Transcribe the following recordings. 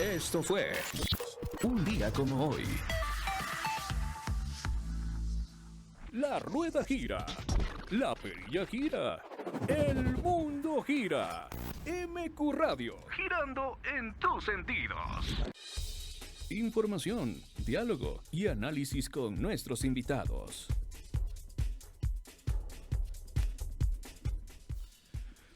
Esto fue un día como hoy. La rueda gira, la perilla gira, el mundo gira. MQ Radio, girando en tus sentidos. Información, diálogo y análisis con nuestros invitados.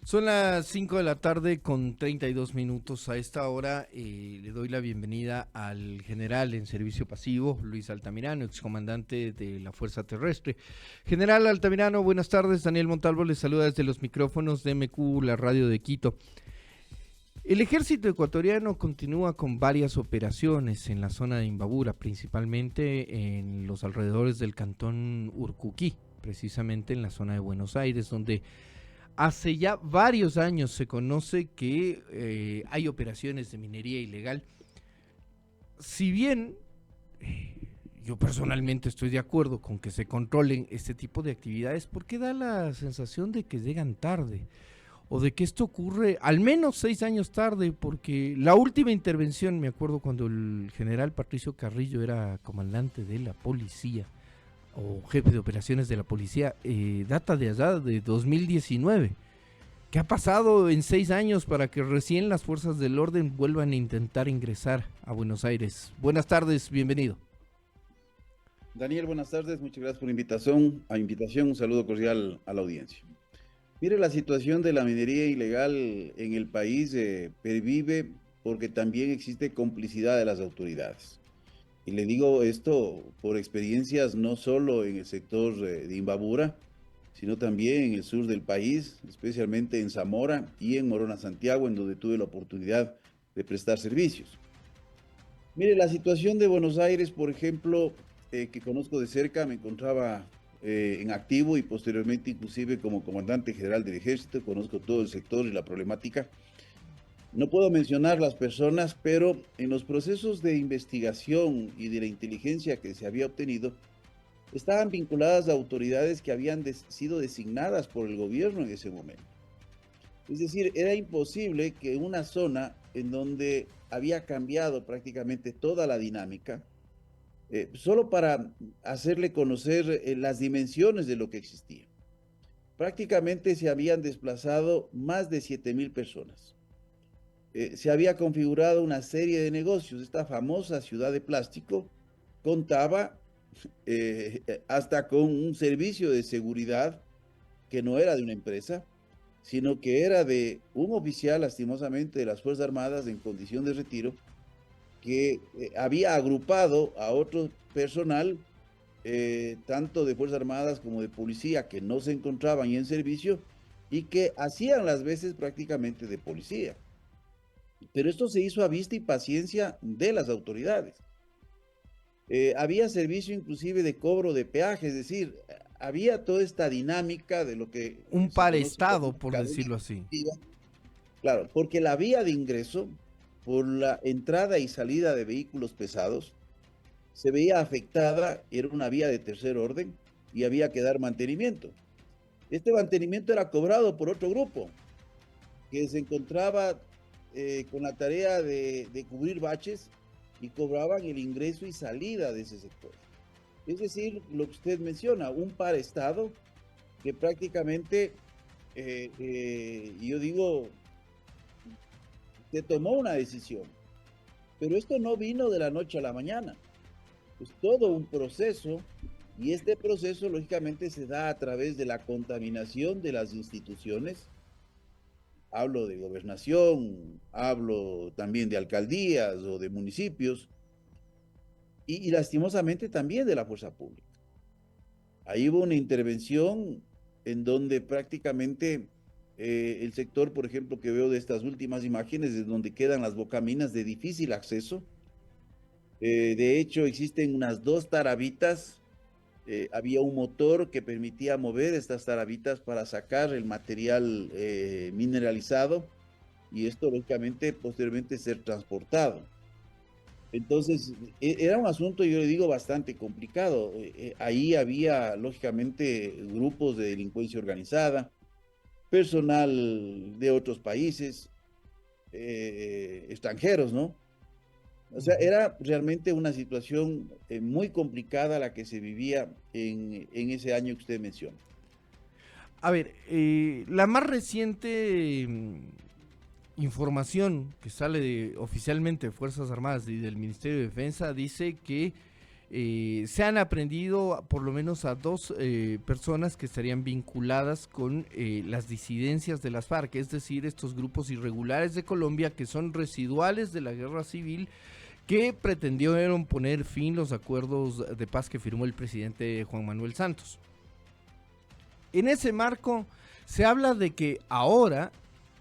Son las 5 de la tarde con 32 minutos. A esta hora le doy la bienvenida al general en servicio pasivo, Luis Altamirano, excomandante de la Fuerza Terrestre. General Altamirano, buenas tardes. Daniel Montalvo les saluda desde los micrófonos de MQ, la radio de Quito. El ejército ecuatoriano continúa con varias operaciones en la zona de Imbabura, principalmente en los alrededores del cantón Urcuquí, precisamente en la zona de Buenos Aires, donde hace ya varios años se conoce que hay operaciones de minería ilegal. Si bien yo personalmente estoy de acuerdo con que se controlen este tipo de actividades, porque da la sensación de que llegan tarde o de que esto ocurre al menos 6 años tarde, porque la última intervención, me acuerdo cuando el general Patricio Carrillo era comandante de la policía, o jefe de operaciones de la policía, data de allá de 2019. ¿Qué ha pasado en 6 años para que recién las fuerzas del orden vuelvan a intentar ingresar a Buenos Aires? Buenas tardes, bienvenido. Daniel, buenas tardes, muchas gracias por la invitación, un saludo cordial a la audiencia. Mire, la situación de la minería ilegal en el país pervive porque también existe complicidad de las autoridades. Y le digo esto por experiencias no solo en el sector de Imbabura, sino también en el sur del país, especialmente en Zamora y en Morona, Santiago, en donde tuve la oportunidad de prestar servicios. Mire, la situación de Buenos Aires, por ejemplo, que conozco de cerca, me encontraba en activo y posteriormente inclusive como comandante general del ejército, conozco todo el sector y la problemática. No puedo mencionar las personas, pero en los procesos de investigación y de la inteligencia que se había obtenido, estaban vinculadas a autoridades que habían sido designadas por el gobierno en ese momento. Es decir, era imposible que una zona en donde había cambiado prácticamente toda la dinámica, solo para hacerle conocer las dimensiones de lo que existía. Prácticamente se habían desplazado más de 7,000 personas. Se había configurado una serie de negocios. Esta famosa ciudad de plástico contaba hasta con un servicio de seguridad que no era de una empresa, sino que era de un oficial, lastimosamente, de las Fuerzas Armadas en condición de retiro, que había agrupado a otro personal, tanto de Fuerzas Armadas como de policía, que no se encontraban en servicio y que hacían las veces prácticamente de policía. Pero esto se hizo a vista y paciencia de las autoridades. Había servicio inclusive de cobro de peaje, es decir, había toda esta dinámica de lo que Un se conoce parestado, como por cadena decirlo así. productiva. Claro, porque la vía de ingreso por la entrada y salida de vehículos pesados se veía afectada, era una vía de tercer orden y había que dar mantenimiento. Este mantenimiento era cobrado por otro grupo que se encontraba con la tarea de cubrir baches y cobraban el ingreso y salida de ese sector. Es decir, lo que usted menciona, un parestado que prácticamente, yo digo, se tomó una decisión, pero esto no vino de la noche a la mañana, es todo un proceso y este proceso lógicamente se da a través de la contaminación de las instituciones. Hablo de gobernación, hablo también de alcaldías o de municipios y lastimosamente también de la fuerza pública. Ahí hubo una intervención en donde prácticamente el sector, por ejemplo, que veo de estas últimas imágenes, es donde quedan las bocaminas de difícil acceso. De hecho, existen unas 2 tarabitas. Había un motor que permitía mover estas tarabitas para sacar el material mineralizado y esto lógicamente posteriormente ser transportado. Entonces, era un asunto, yo le digo, bastante complicado. Ahí había lógicamente grupos de delincuencia organizada, personal de otros países, extranjeros, ¿no? O sea, era realmente una situación muy complicada la que se vivía en ese año que usted menciona. A ver, la más reciente información que sale oficialmente de Fuerzas Armadas y del Ministerio de Defensa dice que se han aprendido por lo menos a dos personas que estarían vinculadas con las disidencias de las FARC, es decir, estos grupos irregulares de Colombia que son residuales de la guerra civil que pretendieron poner fin a los acuerdos de paz que firmó el presidente Juan Manuel Santos. En ese marco se habla de que ahora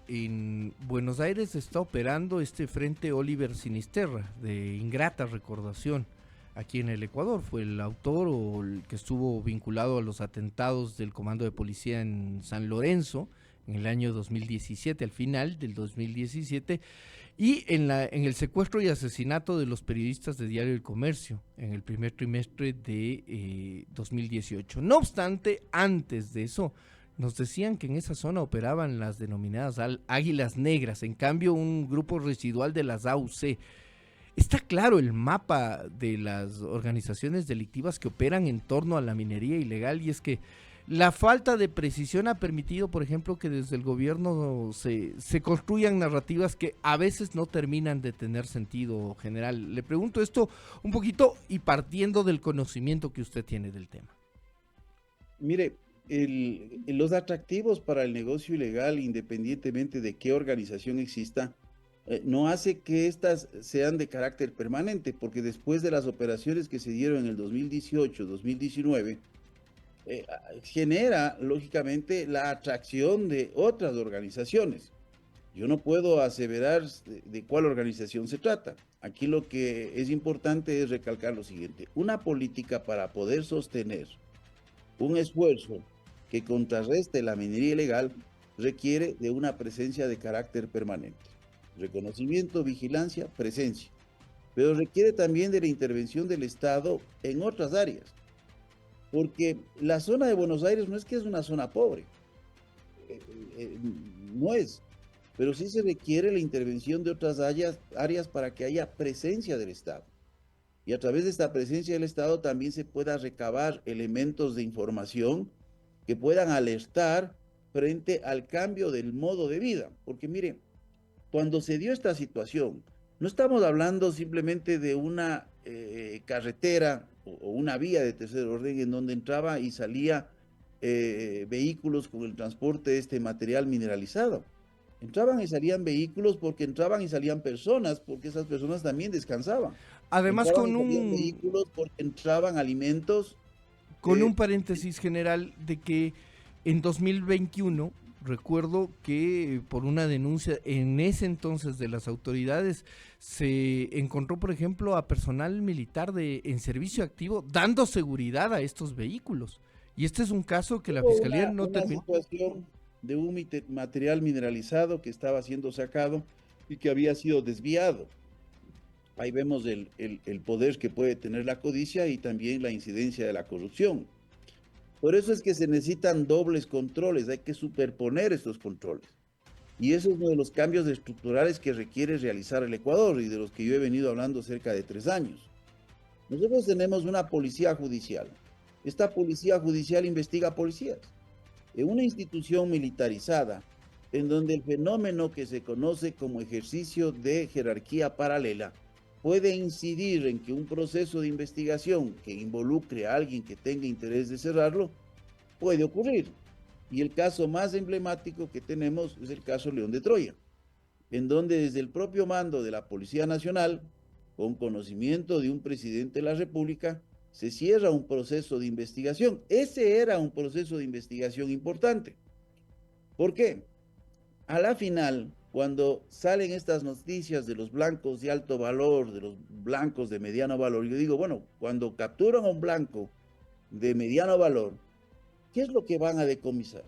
en Buenos Aires está operando este Frente Oliver Sinisterra, de ingrata recordación, aquí en el Ecuador. Fue el autor o el que estuvo vinculado a los atentados del Comando de Policía en San Lorenzo en el año 2017, al final del 2017, y en el secuestro y asesinato de los periodistas de Diario El Comercio en el primer trimestre de 2018. No obstante, antes de eso, nos decían que en esa zona operaban las denominadas Águilas Negras, en cambio un grupo residual de las AUC. Está claro el mapa de las organizaciones delictivas que operan en torno a la minería ilegal, y es que la falta de precisión ha permitido, por ejemplo, que desde el gobierno se construyan narrativas que a veces no terminan de tener sentido general. Le pregunto esto un poquito y partiendo del conocimiento que usted tiene del tema. Mire, los atractivos para el negocio ilegal, independientemente de qué organización exista, no hace que éstas sean de carácter permanente, porque después de las operaciones que se dieron en el 2018, 2019, genera, lógicamente, la atracción de otras organizaciones. Yo no puedo aseverar de cuál organización se trata. Aquí lo que es importante es recalcar lo siguiente: una política para poder sostener un esfuerzo que contrarreste la minería ilegal requiere de una presencia de carácter permanente. Reconocimiento, vigilancia, presencia. Pero requiere también de la intervención del Estado en otras áreas. Porque la zona de Buenos Aires no es que es una zona pobre, no es, pero sí se requiere la intervención de otras áreas para que haya presencia del Estado. Y a través de esta presencia del Estado también se pueda recabar elementos de información que puedan alertar frente al cambio del modo de vida. Porque mire, cuando se dio esta situación, no estamos hablando simplemente de una carretera o una vía de tercer orden en donde entraba y salía vehículos con el transporte de este material mineralizado. Entraban y salían vehículos porque entraban y salían personas, porque esas personas también descansaban. Además, Entraban y salían vehículos porque entraban alimentos. Con un paréntesis general de que en 2021, recuerdo que por una denuncia en ese entonces de las autoridades, se encontró, por ejemplo, a personal militar en servicio activo dando seguridad a estos vehículos. Y este es un caso que la Fiscalía no terminó. Una situación de un material mineralizado que estaba siendo sacado y que había sido desviado. Ahí vemos el poder que puede tener la codicia y también la incidencia de la corrupción. Por eso es que se necesitan dobles controles, hay que superponer estos controles. Y eso es uno de los cambios estructurales que requiere realizar el Ecuador y de los que yo he venido hablando cerca de 3 años. Nosotros tenemos una policía judicial. Esta policía judicial investiga policías. En una institución militarizada, en donde el fenómeno que se conoce como ejercicio de jerarquía paralela puede incidir en que un proceso de investigación que involucre a alguien que tenga interés de cerrarlo puede ocurrir. Y el caso más emblemático que tenemos es el caso León de Troya, en donde desde el propio mando de la Policía Nacional, con conocimiento de un presidente de la República, se cierra un proceso de investigación. Ese era un proceso de investigación importante. ¿Por qué? A la final, cuando salen estas noticias de los blancos de alto valor, de los blancos de mediano valor, yo digo, bueno, cuando capturan a un blanco de mediano valor, ¿qué es lo que van a decomisar?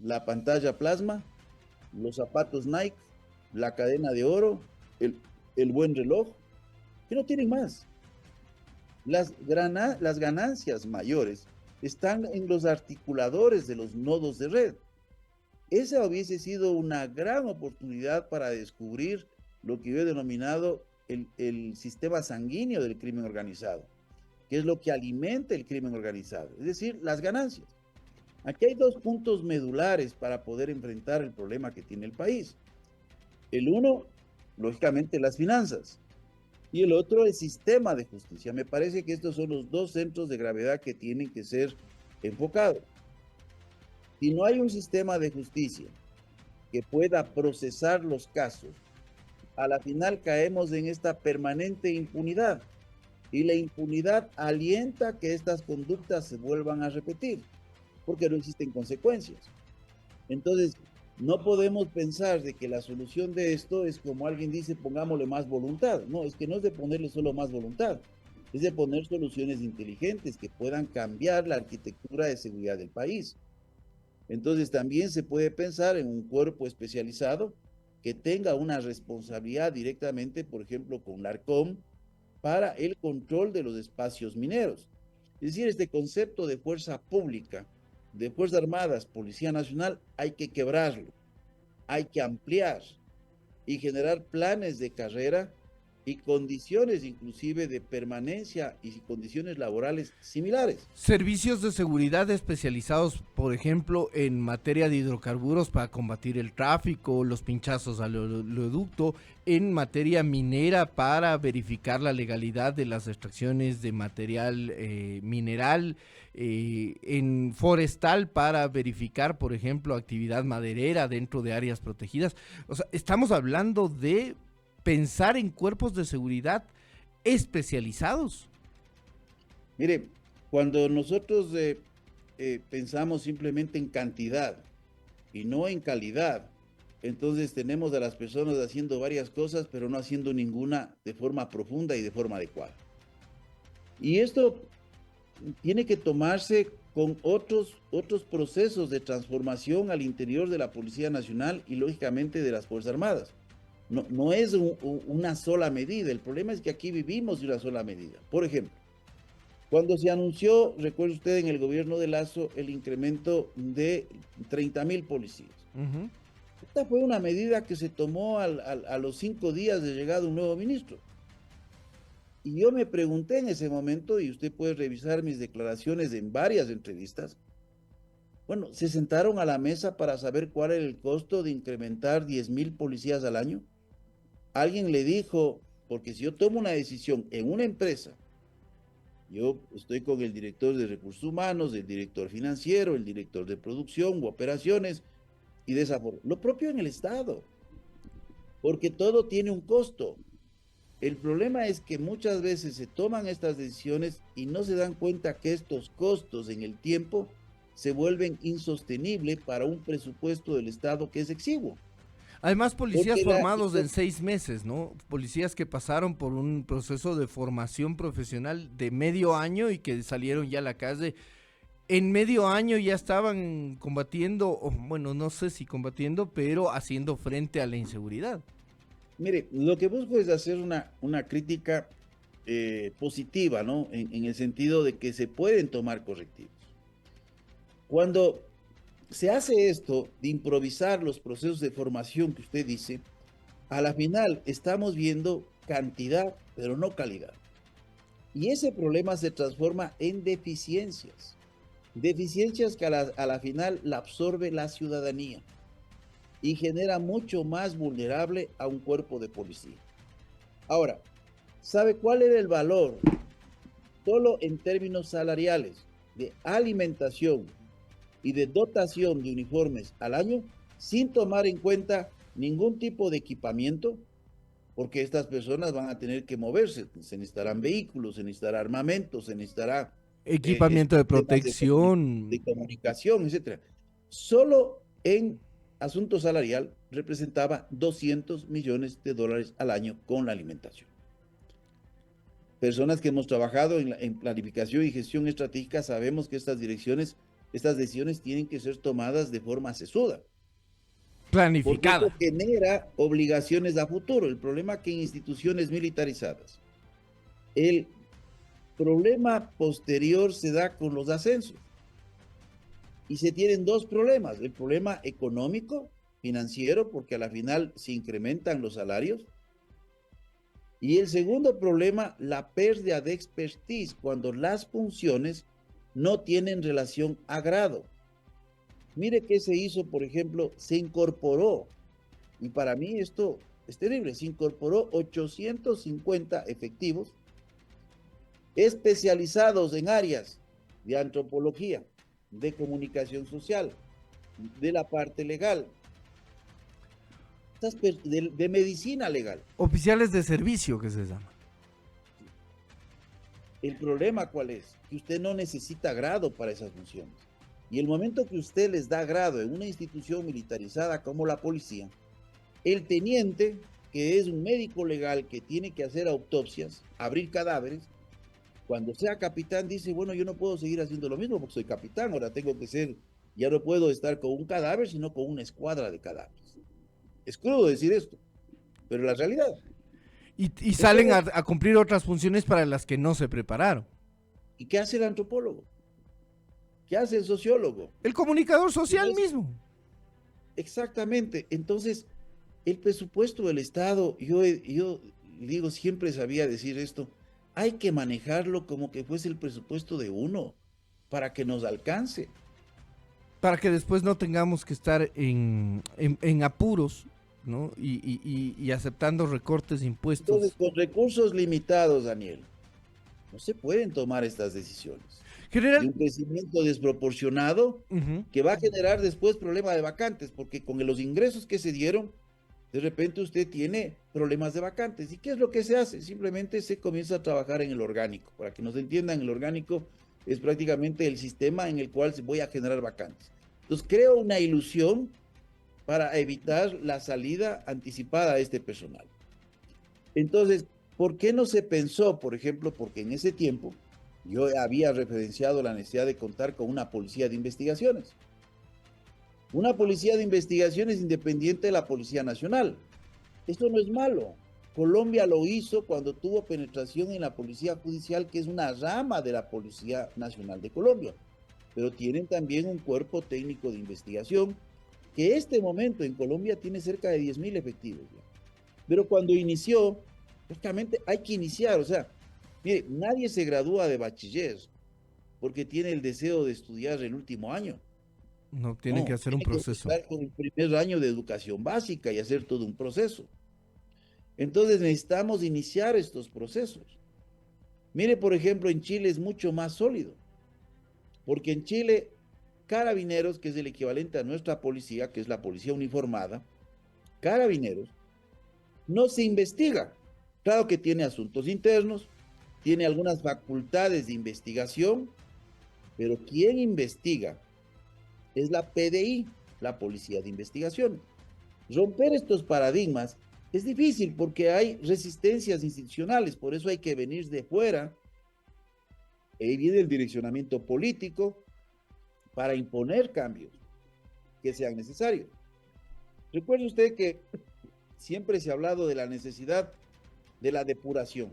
La pantalla plasma, los zapatos Nike, la cadena de oro, el buen reloj, que no tienen más. Las ganancias mayores están en los articuladores de los nodos de red. Esa hubiese sido una gran oportunidad para descubrir lo que yo he denominado el sistema sanguíneo del crimen organizado, que es lo que alimenta el crimen organizado, es decir, las ganancias. Aquí hay dos puntos medulares para poder enfrentar el problema que tiene el país. El uno, lógicamente, las finanzas, y el otro, el sistema de justicia. Me parece que estos son los dos centros de gravedad que tienen que ser enfocados. Si no hay un sistema de justicia que pueda procesar los casos, a la final caemos en esta permanente impunidad, y la impunidad alienta que estas conductas se vuelvan a repetir, porque no existen consecuencias. Entonces, no podemos pensar de que la solución de esto es, como alguien dice, pongámosle más voluntad. No, es que no es de ponerle solo más voluntad, es de poner soluciones inteligentes que puedan cambiar la arquitectura de seguridad del país. Entonces, también se puede pensar en un cuerpo especializado que tenga una responsabilidad directamente, por ejemplo, con la ARCOM, para el control de los espacios mineros. Es decir, este concepto de fuerza pública, de Fuerzas Armadas, Policía Nacional, hay que quebrarlo, hay que ampliar y generar planes de carrera y condiciones inclusive de permanencia y condiciones laborales similares. Servicios de seguridad especializados, por ejemplo, en materia de hidrocarburos para combatir el tráfico, los pinchazos al oleoducto, en materia minera para verificar la legalidad de las extracciones de material mineral, en forestal para verificar, por ejemplo, actividad maderera dentro de áreas protegidas. O sea, estamos hablando de pensar en cuerpos de seguridad especializados. Mire, cuando nosotros pensamos simplemente en cantidad y no en calidad, entonces tenemos a las personas haciendo varias cosas, pero no haciendo ninguna de forma profunda y de forma adecuada. Y esto tiene que tomarse con otros procesos de transformación al interior de la Policía Nacional y lógicamente de las Fuerzas Armadas. No es una sola medida. El problema es que aquí vivimos de una sola medida. Por ejemplo, cuando se anunció, recuerde usted, en el gobierno de Lasso, el incremento de 30,000 policías. Esta fue una medida que se tomó a los 5 días de llegada un nuevo ministro. Y yo me pregunté en ese momento, y usted puede revisar mis declaraciones en varias entrevistas, bueno, ¿se sentaron a la mesa para saber cuál era el costo de incrementar 10,000 policías al año? Alguien le dijo, porque si yo tomo una decisión en una empresa, yo estoy con el director de recursos humanos, el director financiero, el director de producción u operaciones, y de esa forma. Lo propio en el Estado, porque todo tiene un costo. El problema es que muchas veces se toman estas decisiones y no se dan cuenta que estos costos en el tiempo se vuelven insostenibles para un presupuesto del Estado que es exiguo. Además, policías formados en 6 meses, ¿no? Policías que pasaron por un proceso de formación profesional de medio año y que salieron ya a la calle. En medio año ya estaban combatiendo, o bueno, no sé si combatiendo, pero haciendo frente a la inseguridad. Mire, lo que busco es hacer una crítica positiva, ¿no? En el sentido de que se pueden tomar correctivos. Cuando se hace esto de improvisar los procesos de formación que usted dice, a la final estamos viendo cantidad, pero no calidad. Y ese problema se transforma en deficiencias. Deficiencias que a la final la absorbe la ciudadanía y genera mucho más vulnerable a un cuerpo de policía. Ahora, ¿sabe cuál era el valor? Solo en términos salariales, de alimentación y de dotación de uniformes al año, sin tomar en cuenta ningún tipo de equipamiento, porque estas personas van a tener que moverse, se necesitarán vehículos, se necesitará armamento, se necesitará equipamiento de protección, de comunicación, etcétera. Solo en asunto salarial representaba $200 millones al año con la alimentación. Personas que hemos trabajado en planificación y gestión estratégica sabemos que estas decisiones tienen que ser tomadas de forma sesuda. planificada. Porque esto genera obligaciones a futuro. El problema que en instituciones militarizadas, el problema posterior se da con los ascensos. Y se tienen dos problemas. El problema económico, financiero, porque a la final se incrementan los salarios. Y el segundo problema, la pérdida de expertise, cuando las funciones no tienen relación a grado. Mire qué se hizo, por ejemplo, se incorporó, y para mí esto es terrible, se incorporó 850 efectivos especializados en áreas de antropología, de comunicación social, de la parte legal, de medicina legal. Oficiales de servicio, que se llama. El problema, ¿cuál es? Que usted no necesita grado para esas funciones. Y el momento que usted les da grado en una institución militarizada como la policía, el teniente, que es un médico legal que tiene que hacer autopsias, abrir cadáveres, cuando sea capitán dice, bueno, yo no puedo seguir haciendo lo mismo porque soy capitán, ahora tengo que ser, ya no puedo estar con un cadáver, sino con una escuadra de cadáveres. Es crudo decir esto, pero la realidad. Y salen a cumplir otras funciones para las que no se prepararon. ¿Y qué hace el antropólogo? ¿Qué hace el sociólogo? El comunicador social mismo. Exactamente. Entonces, el presupuesto del Estado, yo digo, siempre sabía decir esto, hay que manejarlo como que fuese el presupuesto de uno, para que nos alcance. Para que después no tengamos que estar en apuros, ¿no? Y aceptando recortes de impuestos. Entonces, con recursos limitados, Daniel, no se pueden tomar estas decisiones. General... Y un crecimiento desproporcionado que va a generar después problema de vacantes, porque con los ingresos que se dieron, de repente usted tiene problemas de vacantes. ¿Y qué es lo que se hace? Simplemente se comienza a trabajar en el orgánico. Para que nos entiendan, el orgánico es prácticamente el sistema en el cual se voy a generar vacantes. Entonces creo una ilusión para evitar la salida anticipada de este personal. Entonces, ¿por qué no se pensó, por ejemplo, porque en ese tiempo yo había referenciado la necesidad de contar con una policía de investigaciones? Una policía de investigaciones independiente de la Policía Nacional. Esto no es malo. Colombia lo hizo cuando tuvo penetración en la Policía Judicial, que es una rama de la Policía Nacional de Colombia. Pero tienen también un cuerpo técnico de investigación, que este momento en Colombia tiene cerca de 10.000 efectivos. Pero cuando inició, prácticamente hay que iniciar. O sea, mire, nadie se gradúa de bachiller porque tiene el deseo de estudiar el último año. No, tiene que hacer un proceso. Tiene que con el primer año de educación básica y hacer todo un proceso. Entonces necesitamos iniciar estos procesos. Mire, por ejemplo, en Chile es mucho más sólido, porque en Chile, Carabineros, que es el equivalente a nuestra policía, que es la policía uniformada, Carabineros, no se investiga. Claro que tiene asuntos internos, tiene algunas facultades de investigación, pero quien investiga es la PDI, la Policía de Investigación. Romper estos paradigmas es difícil porque hay resistencias institucionales, por eso hay que venir de fuera. Ahí viene el direccionamiento político para imponer cambios que sean necesarios. Recuerde usted que siempre se ha hablado de la necesidad de la depuración.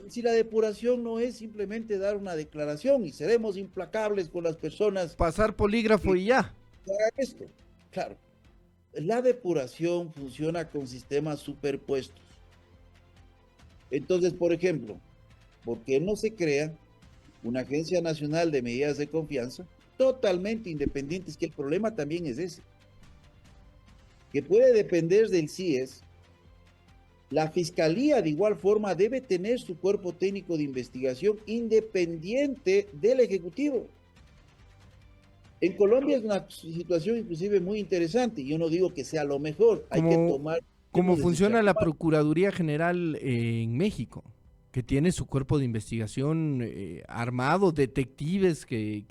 Si la depuración no es simplemente dar una declaración y seremos implacables con las personas. Pasar polígrafo y ya. Hagan esto. Claro. La depuración funciona con sistemas superpuestos. Entonces, por ejemplo, ¿por qué no se crea una Agencia Nacional de Medidas de Confianza totalmente independiente? Es que el problema también es ese. Que puede depender del CIES. La Fiscalía, de igual forma, debe tener su cuerpo técnico de investigación independiente del Ejecutivo. En Colombia es una situación inclusive muy interesante. Yo no digo que sea lo mejor. Hay que tomar... ¿Cómo funciona la Procuraduría General en México? Que tiene su cuerpo de investigación armado, detectives que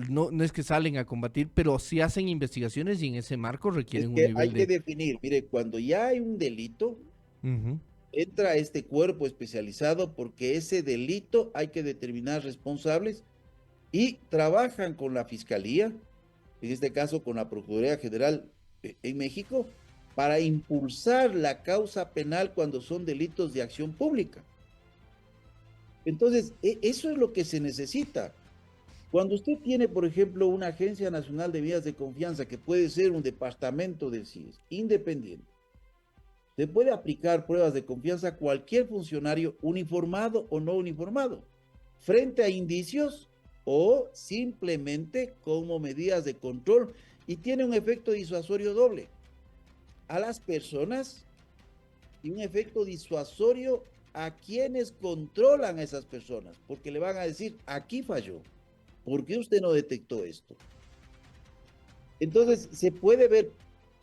no es que salen a combatir, pero sí hacen investigaciones y en ese marco requieren un nivel hay que definir, mire, cuando ya hay un delito... entra este cuerpo especializado porque ese delito hay que determinar responsables y trabajan con la Fiscalía, en este caso con la Procuraduría General en México, para impulsar la causa penal cuando son delitos de acción pública. Entonces, eso es lo que se necesita. Cuando usted tiene, por ejemplo, una Agencia Nacional de Medidas de Confianza, que puede ser un departamento del CIES, independiente, Se puede aplicar pruebas de confianza a cualquier funcionario uniformado o no uniformado, frente a indicios o simplemente como medidas de control, y tiene un efecto disuasorio doble a las personas y un efecto disuasorio a quienes controlan a esas personas, porque le van a decir, aquí falló, ¿por qué usted no detectó esto? Entonces, se puede ver,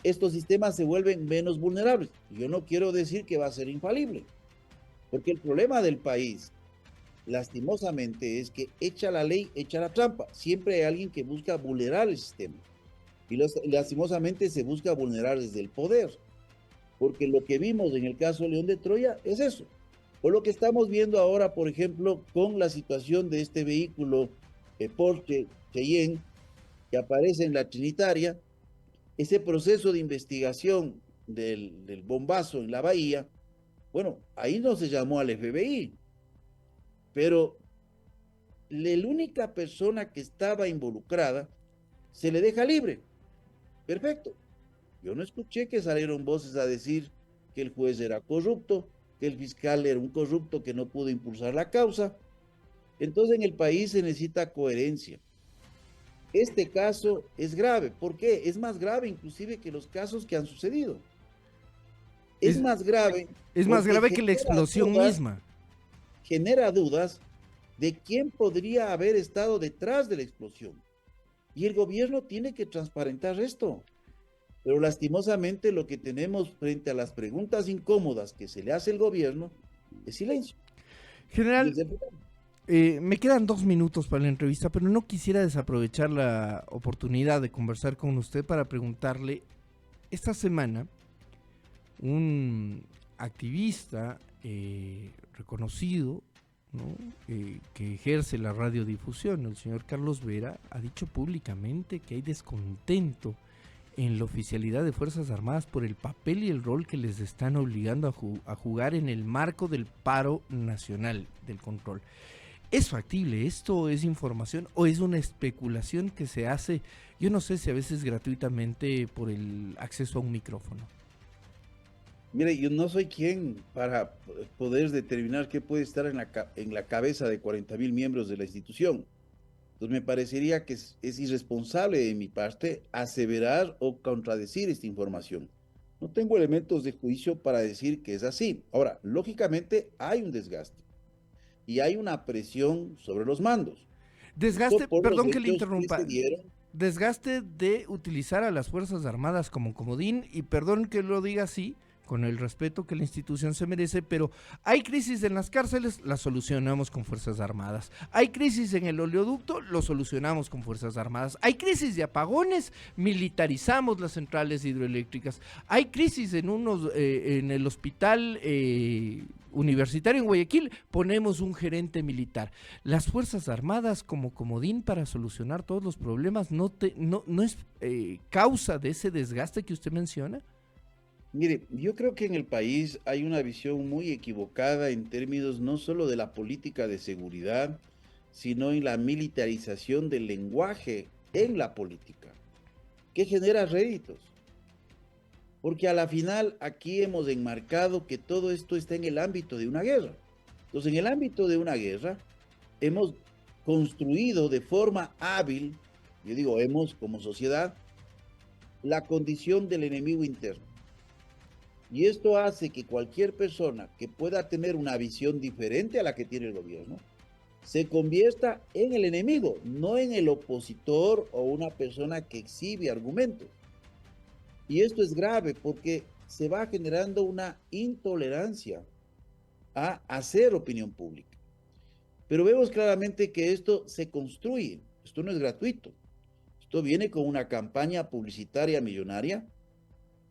estos sistemas se vuelven menos vulnerables. Yo no quiero decir que va a ser infalible, porque el problema del país, lastimosamente, es que echa la ley, echa la trampa. Siempre hay alguien que busca vulnerar el sistema. Y lastimosamente se busca vulnerar desde el poder. Porque lo que vimos en el caso León de Troya es eso. O lo que estamos viendo ahora, por ejemplo, con la situación de este vehículo Porsche Cayenne, que aparece en la Trinitaria, ese proceso de investigación del bombazo en la bahía, bueno, ahí no se llamó al FBI, pero la única persona que estaba involucrada se le deja libre. Perfecto. Yo no escuché que salieron voces a decir que el juez era corrupto, que el fiscal era un corrupto que no pudo impulsar la causa. Entonces en el país se necesita coherencia. Este caso es grave. ¿Por qué? Es más grave inclusive que los casos que han sucedido. Es más grave. Es más grave que la explosión misma. Genera dudas de quién podría haber estado detrás de la explosión. Y el gobierno tiene que transparentar esto. Pero lastimosamente lo que tenemos frente a las preguntas incómodas que se le hace al gobierno es silencio. General, me quedan 2 minutos para la entrevista, pero no quisiera desaprovechar la oportunidad de conversar con usted para preguntarle, esta semana, un activista reconocido, ¿no? Que ejerce la radiodifusión, el señor Carlos Vera, ha dicho públicamente que hay descontento en la oficialidad de Fuerzas Armadas por el papel y el rol que les están obligando a jugar en el marco del paro nacional del control. ¿Es factible esto? ¿Es información o es una especulación que se hace, yo no sé si a veces gratuitamente, por el acceso a un micrófono? Mire, yo no soy quien para poder determinar qué puede estar en la cabeza de 40,000 miembros de la institución. Entonces me parecería que es irresponsable de mi parte aseverar o contradecir esta información. No tengo elementos de juicio para decir que es así. Ahora, lógicamente hay un desgaste y hay una presión sobre los mandos. Desgaste, perdón que le interrumpa, desgaste de utilizar a las Fuerzas Armadas como comodín, y perdón que lo diga así, con el respeto que la institución se merece, pero hay crisis en las cárceles, las solucionamos con Fuerzas Armadas. Hay crisis en el oleoducto, lo solucionamos con Fuerzas Armadas. Hay crisis de apagones, militarizamos las centrales hidroeléctricas. Hay crisis en el hospital universitario en Guayaquil, ponemos un gerente militar. Las Fuerzas Armadas como comodín para solucionar todos los problemas no es causa de ese desgaste que usted menciona. Mire, yo creo que en el país hay una visión muy equivocada en términos no solo de la política de seguridad, sino en la militarización del lenguaje en la política, que genera réditos. Porque a la final aquí hemos enmarcado que todo esto está en el ámbito de una guerra. Entonces, en el ámbito de una guerra, hemos construido de forma hábil, yo digo hemos como sociedad, la condición del enemigo interno. Y esto hace que cualquier persona que pueda tener una visión diferente a la que tiene el gobierno, se convierta en el enemigo, no en el opositor o una persona que exhibe argumentos. Y esto es grave porque se va generando una intolerancia a hacer opinión pública. Pero vemos claramente que esto se construye, esto no es gratuito. Esto viene con una campaña publicitaria millonaria,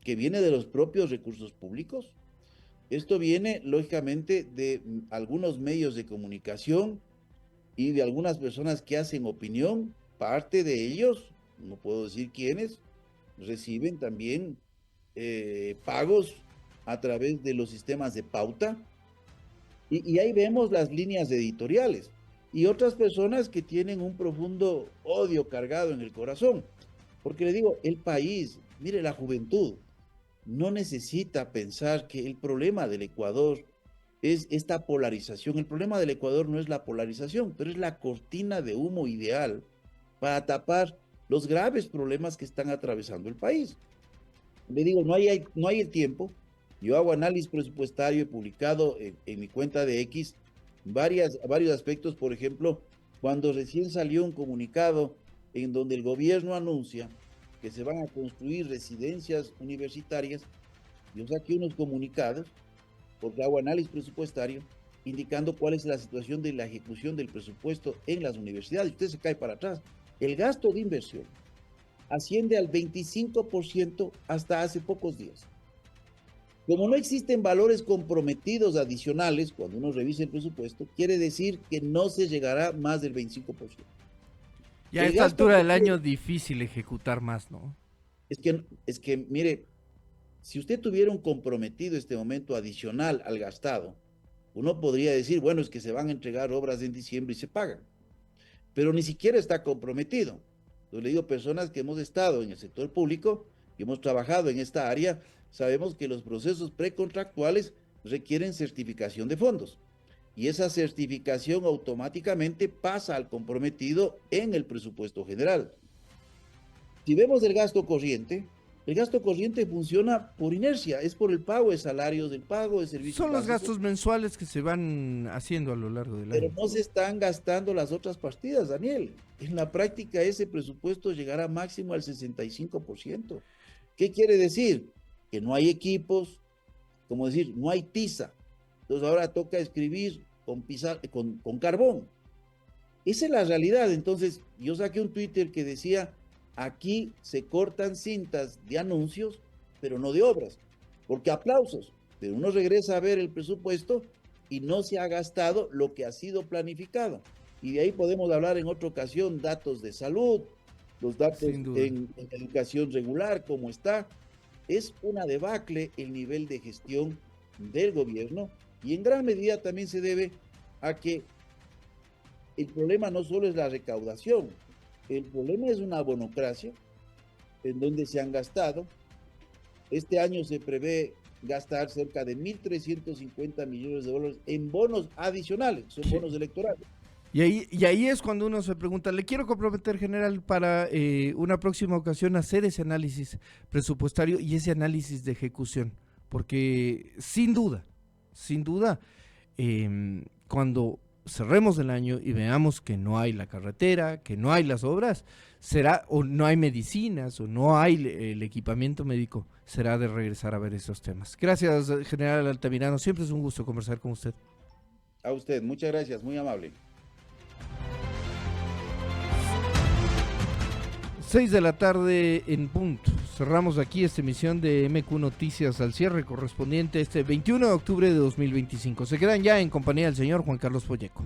que viene de los propios recursos públicos. Esto viene, lógicamente, de algunos medios de comunicación y de algunas personas que hacen opinión. Parte de ellos, no puedo decir quiénes, reciben también pagos a través de los sistemas de pauta. Y ahí vemos las líneas editoriales. Y otras personas que tienen un profundo odio cargado en el corazón. Porque le digo, el país, mire la juventud, no necesita pensar que el problema del Ecuador es esta polarización. El problema del Ecuador no es la polarización, pero es la cortina de humo ideal para tapar los graves problemas que están atravesando el país. Le digo, no hay el tiempo. Yo hago análisis presupuestario, he publicado en mi cuenta de X varios aspectos. Por ejemplo, cuando recién salió un comunicado en donde el gobierno anuncia que se van a construir residencias universitarias, yo saqué unos comunicados, porque hago análisis presupuestario, indicando cuál es la situación de la ejecución del presupuesto en las universidades. Usted se cae para atrás. El gasto de inversión asciende al 25% hasta hace pocos días. Como no existen valores comprometidos adicionales, cuando uno revisa el presupuesto, quiere decir que no se llegará más del 25%. Y a esta altura del año difícil ejecutar más, ¿no? Es que, mire, si usted tuviera un comprometido este momento adicional al gastado, uno podría decir, bueno, es que se van a entregar obras en diciembre y se pagan. Pero ni siquiera está comprometido. Yo le digo, personas que hemos estado en el sector público, que hemos trabajado en esta área, sabemos que los procesos precontractuales requieren certificación de fondos. Y esa certificación automáticamente pasa al comprometido en el presupuesto general. Si vemos el gasto corriente funciona por inercia, es por el pago de salarios, del pago de servicios Son los básicos, gastos mensuales que se van haciendo a lo largo del pero año. no se están gastando las otras partidas, Daniel. En la práctica ese presupuesto llegará máximo al 65%. ¿Qué quiere decir? Que no hay equipos, como decir, no hay tiza. Entonces ahora toca escribir con carbón. Esa es la realidad. Entonces yo saqué un Twitter que decía, aquí se cortan cintas de anuncios, pero no de obras, porque aplausos, pero uno regresa a ver el presupuesto y no se ha gastado lo que ha sido planificado. Y de ahí podemos hablar en otra ocasión, datos de salud, los datos en educación regular, cómo está. Es una debacle el nivel de gestión del gobierno y en gran medida también se debe a que el problema no solo es la recaudación, el problema es una bonocracia en donde se han gastado. Este año se prevé gastar cerca de 1.350 millones de dólares en bonos adicionales, son bonos electorales. Y ahí es cuando uno se pregunta, le quiero comprometer, general, para una próxima ocasión hacer ese análisis presupuestario y ese análisis de ejecución, porque sin duda, cuando cerremos el año y veamos que no hay la carretera, que no hay las obras, será, o no hay medicinas, o no hay el equipamiento médico, será de regresar a ver esos temas. Gracias, general Altamirano, siempre es un gusto conversar con usted. A usted, muchas gracias, muy amable. 6 de la tarde en punto. Cerramos aquí esta emisión de MQ Noticias al cierre correspondiente a este 21 de octubre de 2025. Se quedan ya en compañía del señor Juan Carlos Folleco.